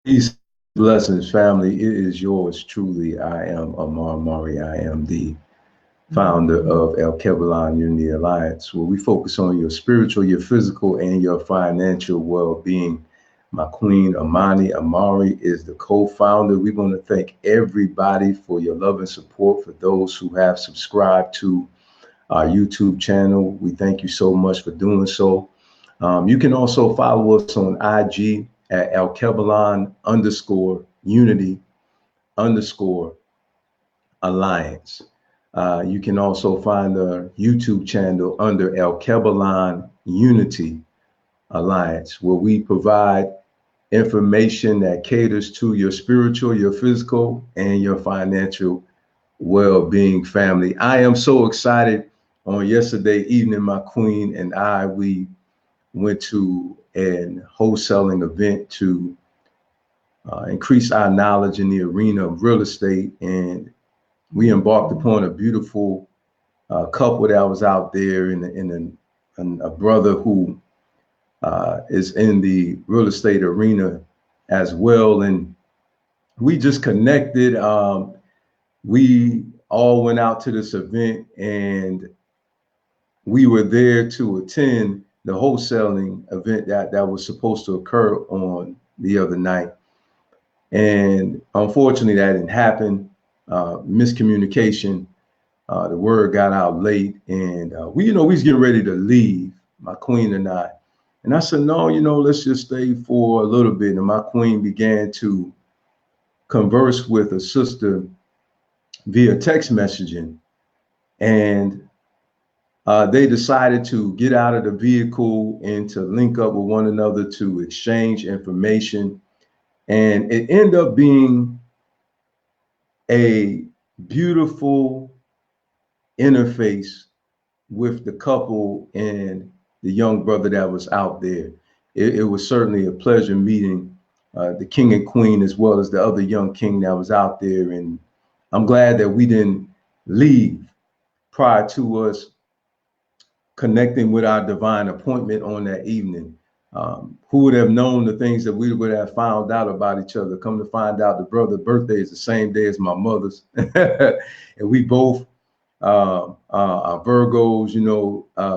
Peace, blessings, family. It is yours truly. I am Amar Mari. I am the founder of El Kebalan Unity Alliance, where we focus on your spiritual, your physical, and your financial well-being. My queen, Amani Amari, is the co-founder. We want to thank everybody for your love and support. For those who have subscribed to our YouTube channel, we thank you so much for doing so. You can also follow us on IG at Elkebalan_Unity_Alliance. You can also find the YouTube channel under El Kebalan Unity Alliance, where we provide information that caters to your spiritual, your physical, and your financial well-being, family. I am so excited. On yesterday evening, my queen and we went to an wholesaling event to increase our knowledge in the arena of real estate. And we embarked upon a beautiful couple that was out there, and a brother who is in the real estate arena as well. And we just connected. We all went out to this event, and we were there to attend the wholesaling event that was supposed to occur on the other night. And unfortunately, that didn't happen. Miscommunication. The word got out late, and we was getting ready to leave, my queen and I. And I said, no, let's just stay for a little bit. And my queen began to converse with a sister via text messaging. And they decided to get out of the vehicle and to link up with one another to exchange information. And it ended up being a beautiful interface with the couple and the young brother that was out there. It was certainly a pleasure meeting the king and queen, as well as the other young king that was out there. And I'm glad that we didn't leave prior to us connecting with our divine appointment on that evening. Who would have known the things that we would have found out about each other? Come to find out, the brother's birthday is the same day as my mother's. And we both are Virgos.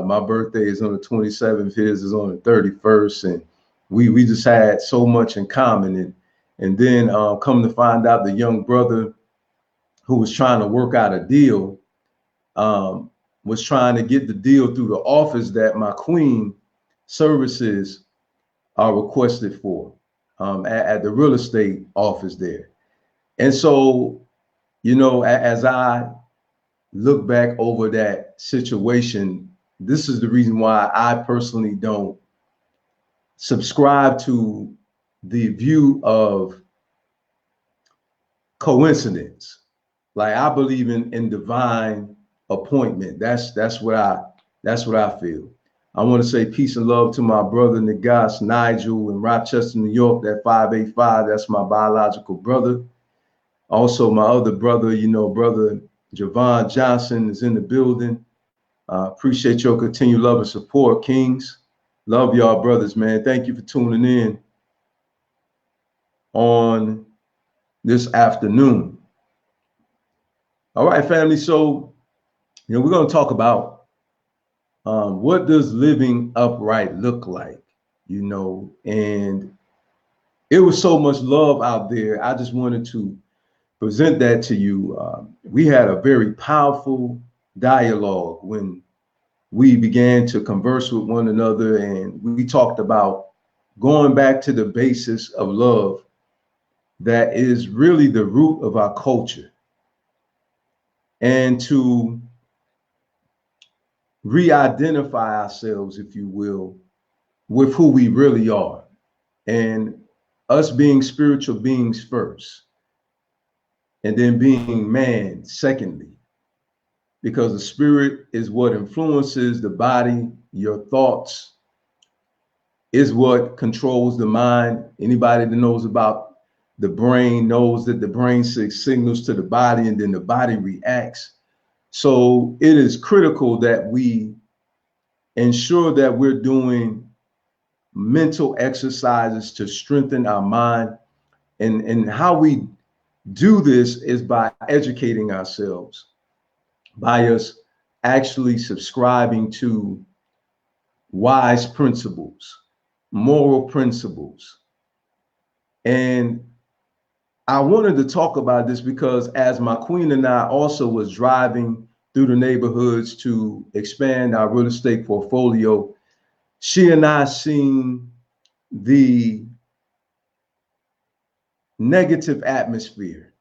My birthday is on the 27th, his is on the 31st. And we just had so much in common. And then come to find out, the young brother who was trying to work out a deal was trying to get the deal through the office that my queen services are requested for at the real estate office there. And so, as I look back over that situation, this is the reason why I personally don't subscribe to the view of coincidence. Like, I believe in divine appointment. That's what I feel. I want to say peace and love to my brother Nagas Nigel in Rochester, New York, that 585. That's my biological brother. Also, my other brother, brother Javon Johnson is in the building. Appreciate your continued love and support, Kings. Love y'all, brothers, man. Thank you for tuning in on this afternoon. All right, family. So, we're going to talk about what does living upright look like, and it was so much love out there. I just wanted to present that to you. We had a very powerful dialogue when we began to converse with one another, and we talked about going back to the basis of love that is really the root of our culture, and to re-identify ourselves, if you will, with who we really are, and us being spiritual beings first, and then being man secondly, because the spirit is what influences the body. Your thoughts is what controls the mind. Anybody that knows about the brain knows that the brain sends signals to the body, and then the body reacts. So it is critical that we ensure that we're doing mental exercises to strengthen our mind, And how we do this is by educating ourselves, by us actually subscribing to wise principles, moral principles. And I wanted to talk about this because as my queen and I also was driving through the neighborhoods to expand our real estate portfolio, she and I seen the negative atmosphere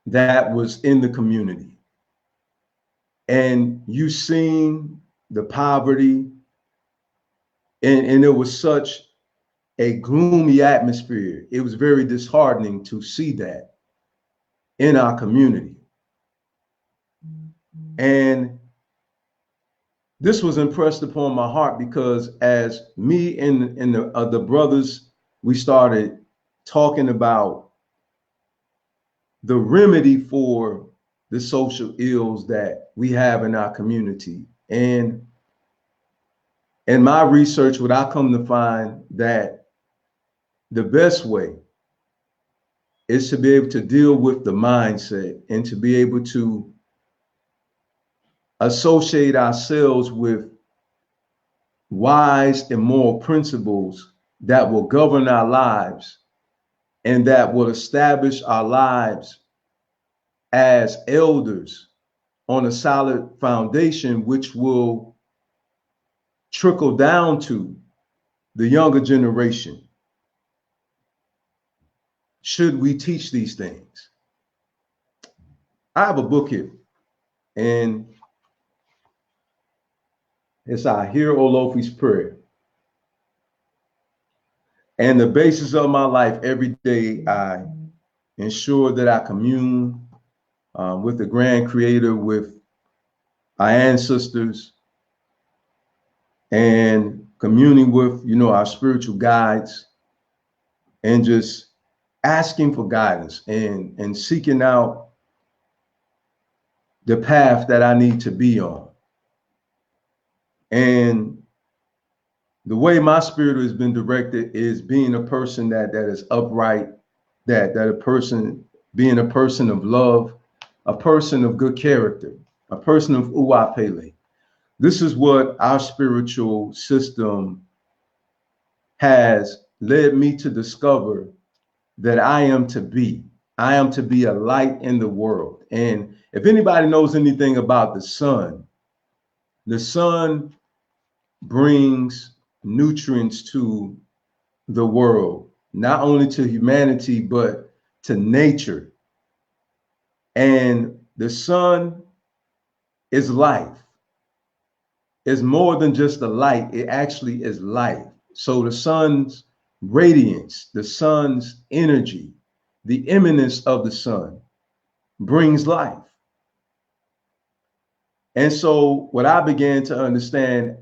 that was in the community. And you seen the poverty, and it was such a gloomy atmosphere. It was very disheartening to see that in our community. And this was impressed upon my heart because as me and the brothers, we started talking about the remedy for the social ills that we have in our community. And in my research, what I come to find that the best way is to be able to deal with the mindset and to be able to associate ourselves with wise and moral principles that will govern our lives and that will establish our lives as elders on a solid foundation, which will trickle down to the younger generation. Should we teach these things? I have a book here, and it's Ahir Olofi's Prayer. And the basis of my life, every day, I ensure that I commune with the grand creator, with our ancestors, and communing with, our spiritual guides, and just asking for guidance and seeking out the path that I need to be on. And the way my spirit has been directed is being a person that is upright, that a person being a person of love, a person of good character, a person of Uwapele. This is what our spiritual system has led me to discover that I am to be. I am to be a light in the world. And if anybody knows anything about the sun brings nutrients to the world, not only to humanity, but to nature. And the sun is life. It's more than just a light. It actually is life. So the sun's radiance, the sun's energy, the eminence of the sun brings life. And so what I began to understand,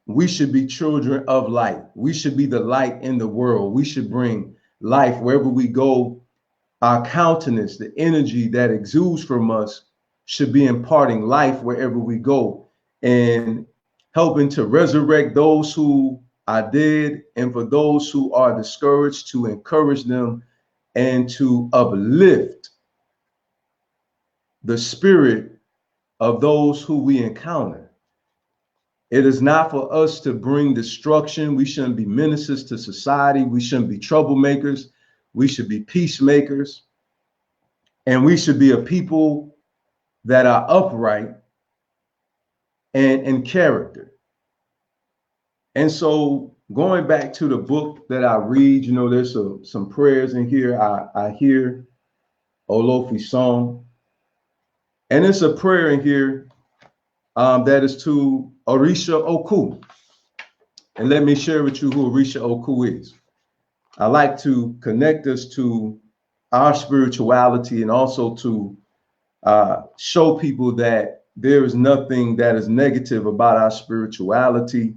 we should be children of light. We should be the light in the world. We should bring life wherever we go. Our countenance, the energy that exudes from us should be imparting life wherever we go and helping to resurrect those who are dead, and for those who are discouraged, to encourage them and to uplift the spirit of those who we encounter. It is not for us to bring destruction. We shouldn't be menaces to society. We shouldn't be troublemakers. We should be peacemakers. And we should be a people that are upright and in character. And so going back to the book that I read, there's some prayers in here. I hear Olofi's song. And it's a prayer in here that is to Orisha Oku. And let me share with you who Orisha Oku is. I like to connect us to our spirituality and also to show people that there is nothing that is negative about our spirituality.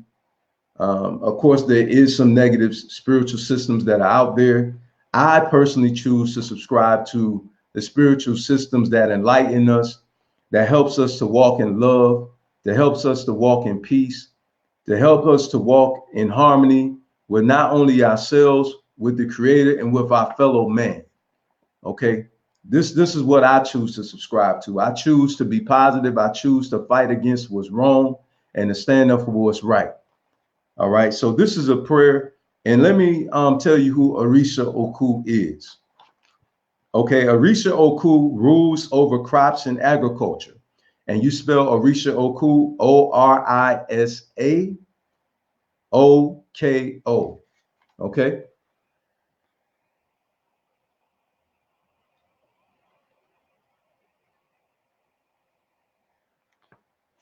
Of course, there is some negative spiritual systems that are out there. I personally choose to subscribe to the spiritual systems that enlighten us, that helps us to walk in love, that helps us to walk in peace, that help us to walk in harmony with not only ourselves, with the Creator and with our fellow man. Okay, this is what I choose to subscribe to. I choose to be positive. I choose to fight against what's wrong and to stand up for what's right. All right, so this is a prayer, and let me tell you who Orisha Oku is. Okay, Orisha Oku rules over crops and agriculture. And you spell Orisha Oku, O-R-I-S-A-O-K-O. Okay.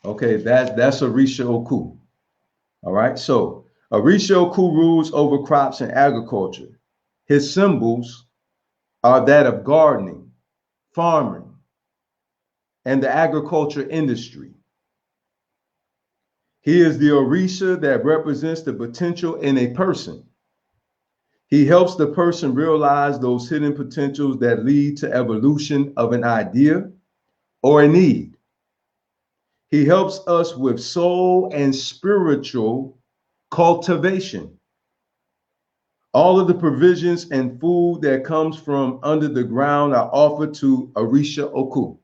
Okay, that's Orisha Oku. All right. So Orisha Oku rules over crops and agriculture. His symbols are that of gardening, farming, and the agriculture industry. He is the Orisha that represents the potential in a person. He helps the person realize those hidden potentials that lead to evolution of an idea or a need. He helps us with soul and spiritual cultivation. All of the provisions and food that comes from under the ground are offered to Orisha Oku.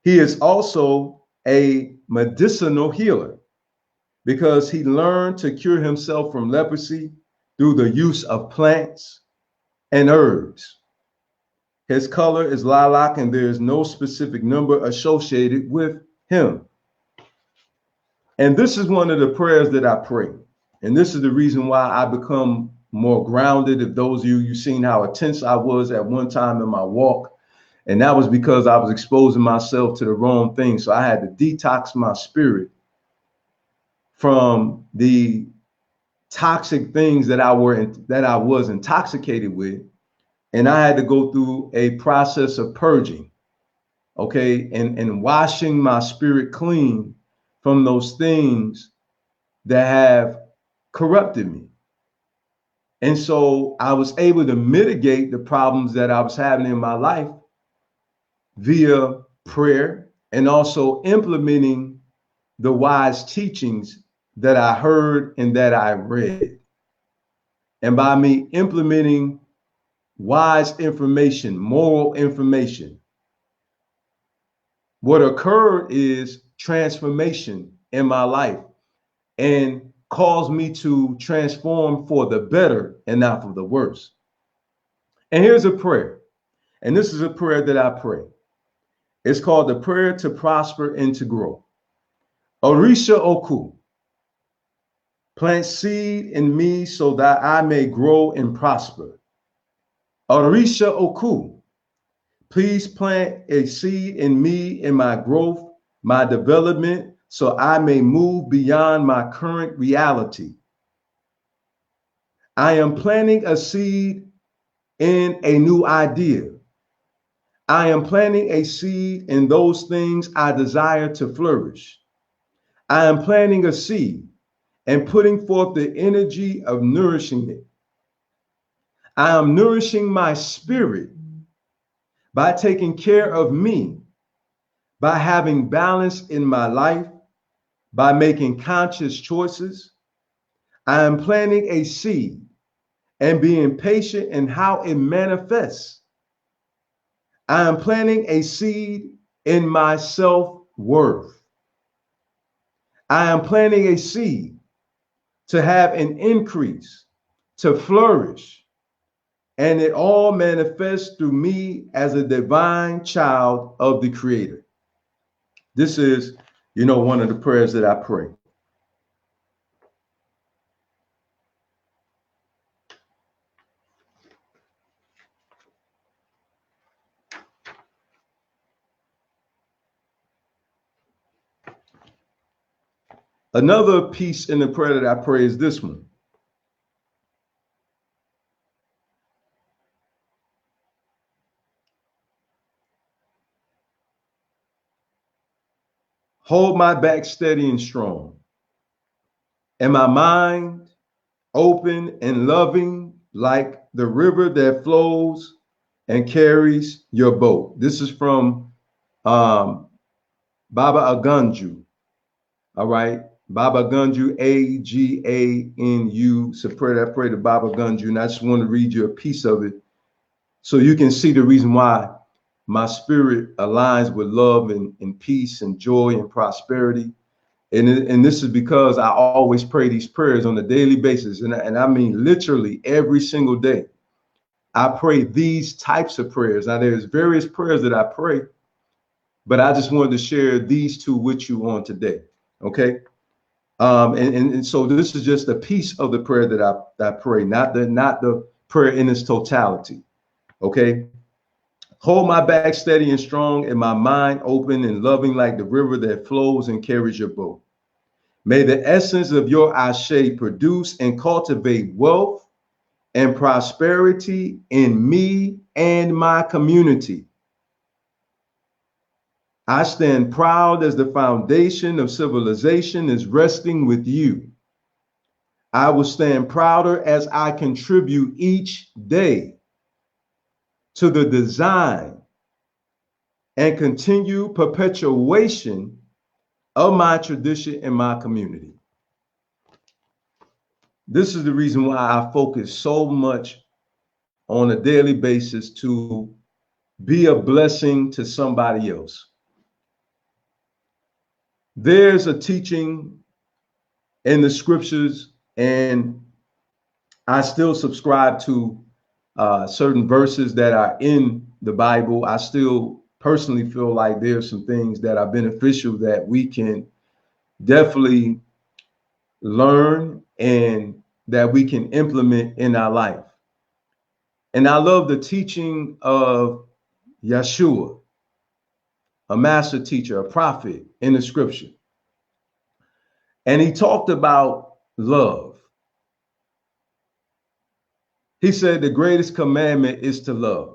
He is also a medicinal healer because he learned to cure himself from leprosy through the use of plants and herbs. His color is lilac, and there is no specific number associated with him. And this is one of the prayers that I pray. And this is the reason why I become more grounded. If those of you, you've seen how intense I was at one time in my walk, and that was because I was exposing myself to the wrong thing. So I had to detox my spirit from the toxic things that I was intoxicated with. And I had to go through a process of purging, okay, and washing my spirit clean from those things that have corrupted me. And so I was able to mitigate the problems that I was having in my life via prayer and also implementing the wise teachings that I heard and that I read. And by me implementing wise information, moral information, what occurred is transformation in my life and caused me to transform for the better and not for the worse. And here's a prayer. And this is a prayer that I pray. It's called the prayer to prosper and to grow. Orisha Oku, plant seed in me so that I may grow and prosper. Orisha Oku, please plant a seed in me in my growth, my development, so I may move beyond my current reality. I am planting a seed in a new idea. I am planting a seed in those things I desire to flourish. I am planting a seed and putting forth the energy of nourishing it. I am nourishing my spirit by taking care of me, by having balance in my life, by making conscious choices. I am planting a seed and being patient in how it manifests. I am planting a seed in my self-worth. I am planting a seed to have an increase, to flourish, and it all manifests through me as a divine child of the Creator. This is, one of the prayers that I pray. Another piece in the prayer that I pray is this one. Hold my back steady and strong, and my mind open and loving like the river that flows and carries your boat. This is from Baba Aganju. All right. Baba Gunju, Aganu. It's a prayer that I pray to Baba Gunju, and I just want to read you a piece of it so you can see the reason why my spirit aligns with love and peace and joy and prosperity. And this is because I always pray these prayers on a daily basis. And I mean, literally every single day, I pray these types of prayers. Now, there's various prayers that I pray, but I just wanted to share these two with you on today. Okay. And so this is just a piece of the prayer that I pray, not the prayer in its totality. Okay. Hold my back steady and strong, and my mind open and loving like the river that flows and carries your boat. May the essence of your Ashe produce and cultivate wealth and prosperity in me and my community. I stand proud as the foundation of civilization is resting with you. I will stand prouder as I contribute each day to the design and continue perpetuation of my tradition in my community. This is the reason why I focus so much on a daily basis to be a blessing to somebody else. There's a teaching in the scriptures, and I still subscribe to certain verses that are in the Bible. I still personally feel like there's some things that are beneficial that we can definitely learn and that we can implement in our life. And I love the teaching of Yeshua, a master teacher, a prophet in the scripture. And he talked about love. He said the greatest commandment is to love.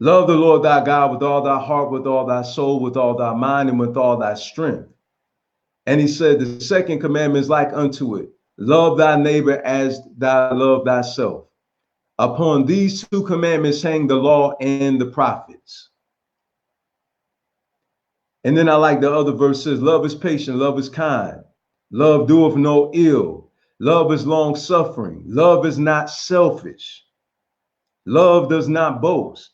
Love the Lord thy God with all thy heart, with all thy soul, with all thy mind, and with all thy strength. And he said the second commandment is like unto it. Love thy neighbor as thou love thyself. Upon these two commandments hang the law and the prophets. And then I like the other verses. Love is patient, love is kind. Love doeth no ill. Love is long suffering. Love is not selfish. Love does not boast.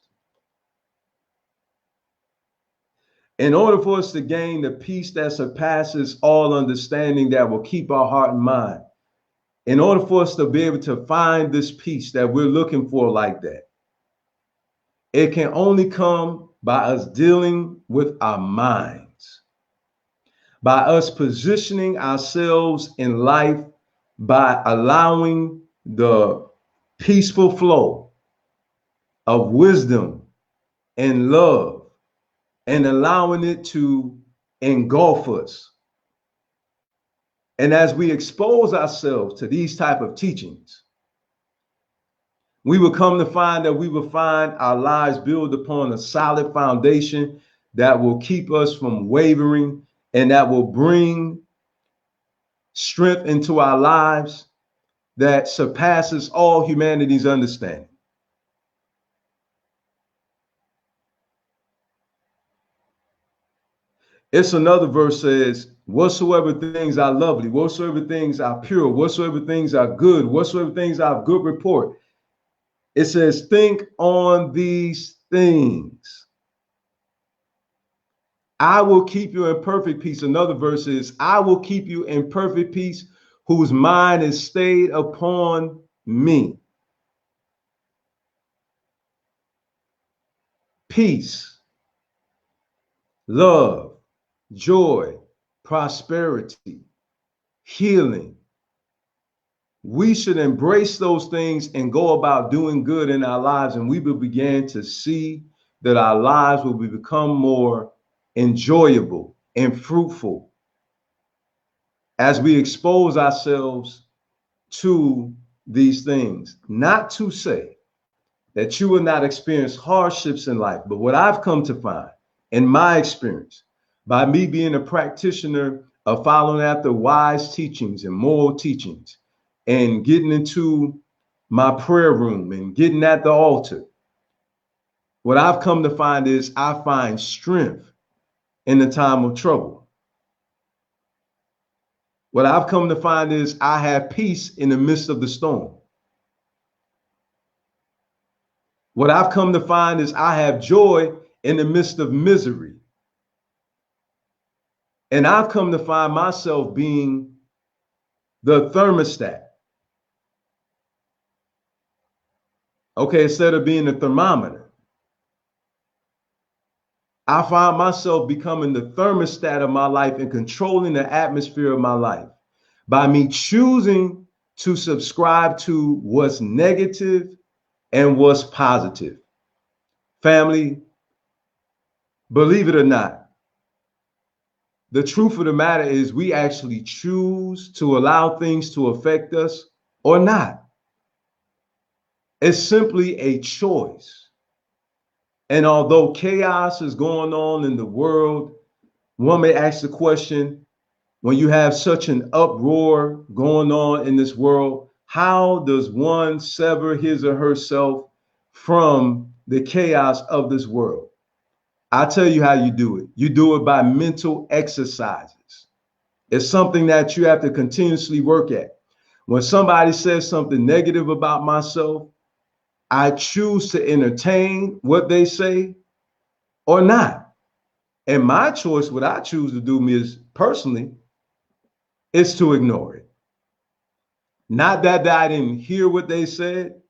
In order for us to gain the peace that surpasses all understanding, that will keep our heart and mind, in order for us to be able to find this peace that we're looking for like that, it can only come by us dealing with our minds, by us positioning ourselves in life, by allowing the peaceful flow of wisdom and love and allowing it to engulf us. And as we expose ourselves to these type of teachings, we will come to find that we will find our lives built upon a solid foundation that will keep us from wavering and that will bring strength into our lives that surpasses all humanity's understanding. It's another verse says, whatsoever things are lovely, whatsoever things are pure, whatsoever things are good, whatsoever things are of good report. It says, think on these things. I will keep you in perfect peace. Another verse is, I will keep you in perfect peace, whose mind is stayed upon me. Peace, love, joy, prosperity, healing. We should embrace those things and go about doing good in our lives, and we will begin to see that our lives will become more enjoyable and fruitful as we expose ourselves to these things. Not to say that you will not experience hardships in life, but what I've come to find in my experience, by me being a practitioner of following after wise teachings and moral teachings, and getting into my prayer room and getting at the altar, what I've come to find is I find strength in the time of trouble. What I've come to find is I have peace in the midst of the storm. What I've come to find is I have joy in the midst of misery. And I've come to find myself being the thermostat. Okay, instead of being the thermometer, I find myself becoming the thermostat of my life and controlling the atmosphere of my life by me choosing to subscribe to what's negative and what's positive. Family, believe it or not, the truth of the matter is we actually choose to allow things to affect us or not. It's simply a choice. And although chaos is going on in the world, one may ask the question, when you have such an uproar going on in this world, how does one sever his or herself from the chaos of this world? I'll tell you how you do it. You do it by mental exercises. It's something that you have to continuously work at. When somebody says something negative about myself, I choose to entertain what they say or not. And my choice, what I choose to do is personally, is to ignore it. Not that I didn't hear what they said,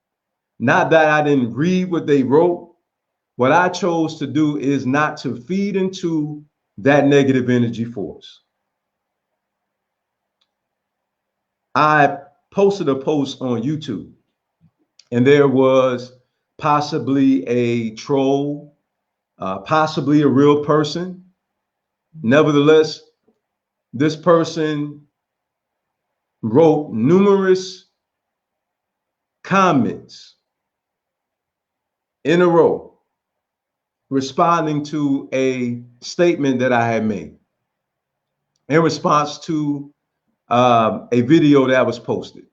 not that I didn't read what they wrote. What I chose to do is not to feed into that negative energy force. I posted a post on YouTube, and there was possibly a troll, possibly a real person. Nevertheless, this person wrote numerous comments in a row responding to a statement that I had made in response to a video that was posted.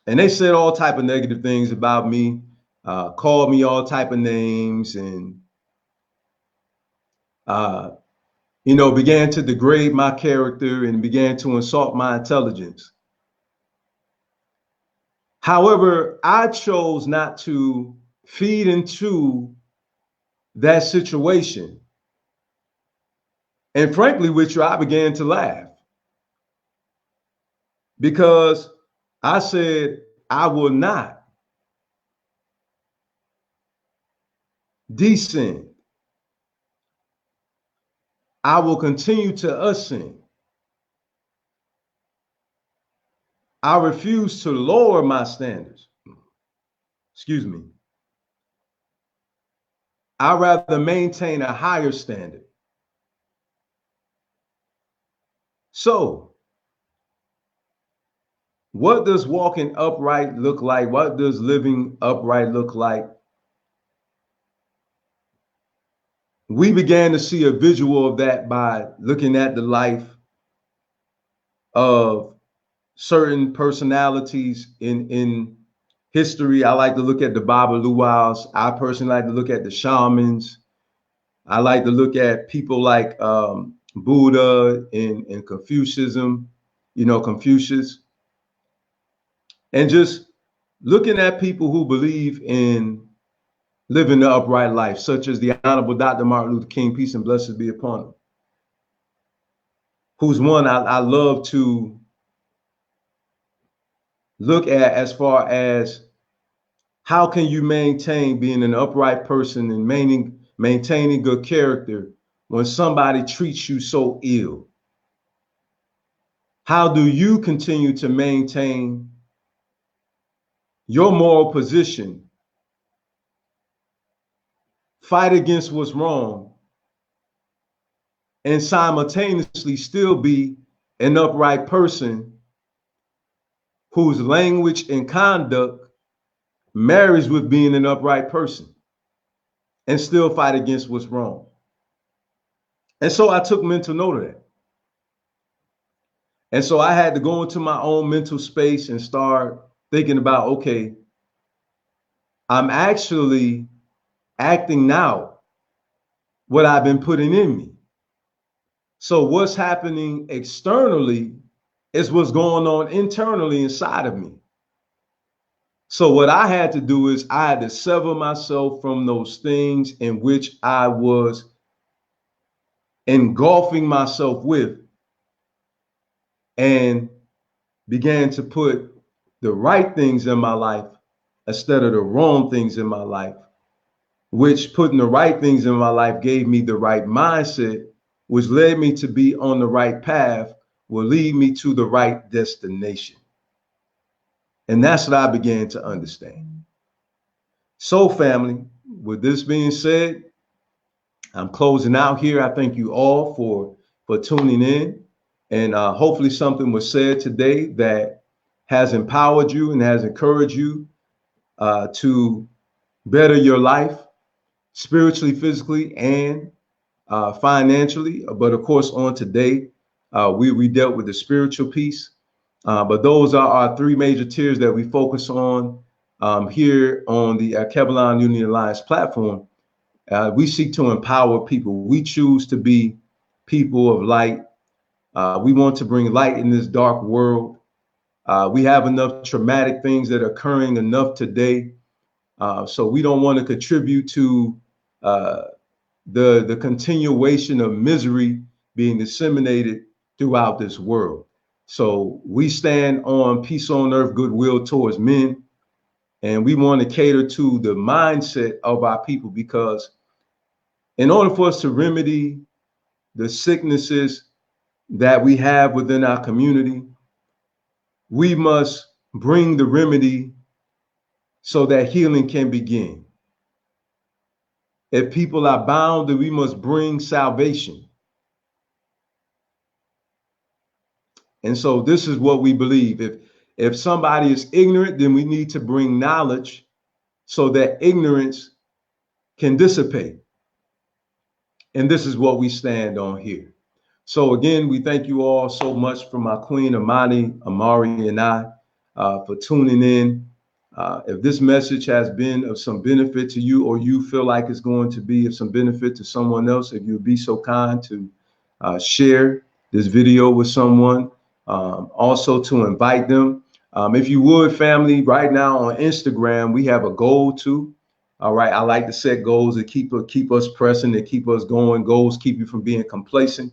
And they said all type of negative things about me, called me all type of names, and began to degrade my character and began to insult my intelligence. However, I chose not to feed into that situation. And frankly, with you, I began to laugh because I said, I will not descend. I will continue to ascend. I refuse to lower my standards. Excuse me. I'd rather maintain a higher standard. So, what does walking upright look like? What does living upright look like? We began to see a visual of that by looking at the life of certain personalities in history. I like to look at the Baba Luwals. I personally like to look at the shamans. I like to look at people like Buddha and Confucianism, Confucius. And just looking at people who believe in living the upright life, such as the Honorable Dr. Martin Luther King, peace and blessings be upon him, who's one I love to look at as far as how can you maintain being an upright person and maintaining good character when somebody treats you so ill? How do you continue to maintain your moral position, fight against what's wrong, and simultaneously still be an upright person whose language and conduct marries with being an upright person and still fight against what's wrong? And so I took mental note of that. And so I had to go into my own mental space and start thinking about, okay, I'm actually acting out what I've been putting in me. So what's happening externally is what's going on internally inside of me. So what I had to do is I had to sever myself from those things in which I was engulfing myself with, and began to put the right things in my life instead of the wrong things in my life, which putting the right things in my life gave me the right mindset, which led me to be on the right path, will lead me to the right destination. And that's what I began to understand. So family, with this being said, I'm closing out here. I thank you all for tuning in, and hopefully something was said today that has empowered you and has encouraged you to better your life spiritually, physically, and financially. But of course, on today, we dealt with the spiritual piece. But those are our three major tiers that we focus on here on the Kebulon Unity Alliance platform. We seek to empower people. We choose to be people of light. We want to bring light in this dark world. We have enough traumatic things that are occurring enough today. So we don't want to contribute to the continuation of misery being disseminated throughout this world. So we stand on peace on earth, goodwill towards men. And we want to cater to the mindset of our people, because in order for us to remedy the sicknesses that we have within our community, we must bring the remedy so that healing can begin. If people are bound, then we must bring salvation. And so this is what we believe. If somebody is ignorant, then we need to bring knowledge so that ignorance can dissipate. And this is what we stand on here. So again, we thank you all so much, from my queen Amani, Amari, and I, for tuning in. If this message has been of some benefit to you, or you feel like it's going to be of some benefit to someone else, if you'd be so kind to share this video with someone, also to invite them. If you would, family, right now on Instagram, we have a goal too. All right, I like to set goals that keep us pressing, that keep us going. Goals keep you from being complacent.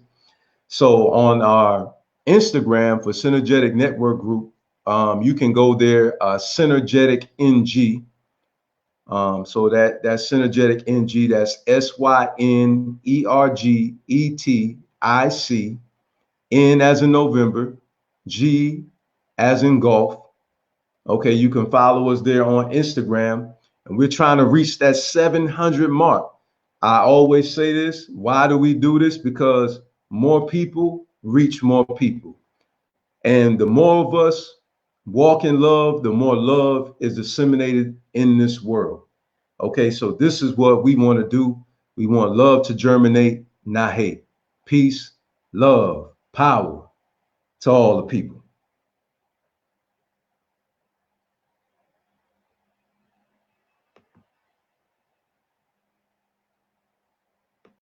So on our Instagram for Synergetic Network Group, you can go there, Synergetic NG. So that's Synergetic NG. That's SYNERGETIC, N as in November, G as in golf. Okay, you can follow us there on Instagram, and we're trying to reach that 700 mark. I always say this. Why do we do this? Because more people reach more people. And the more of us walk in love, the more love is disseminated in this world. Okay, so this is what we want to do. We want love to germinate, not hate. Peace, love, power to all the people.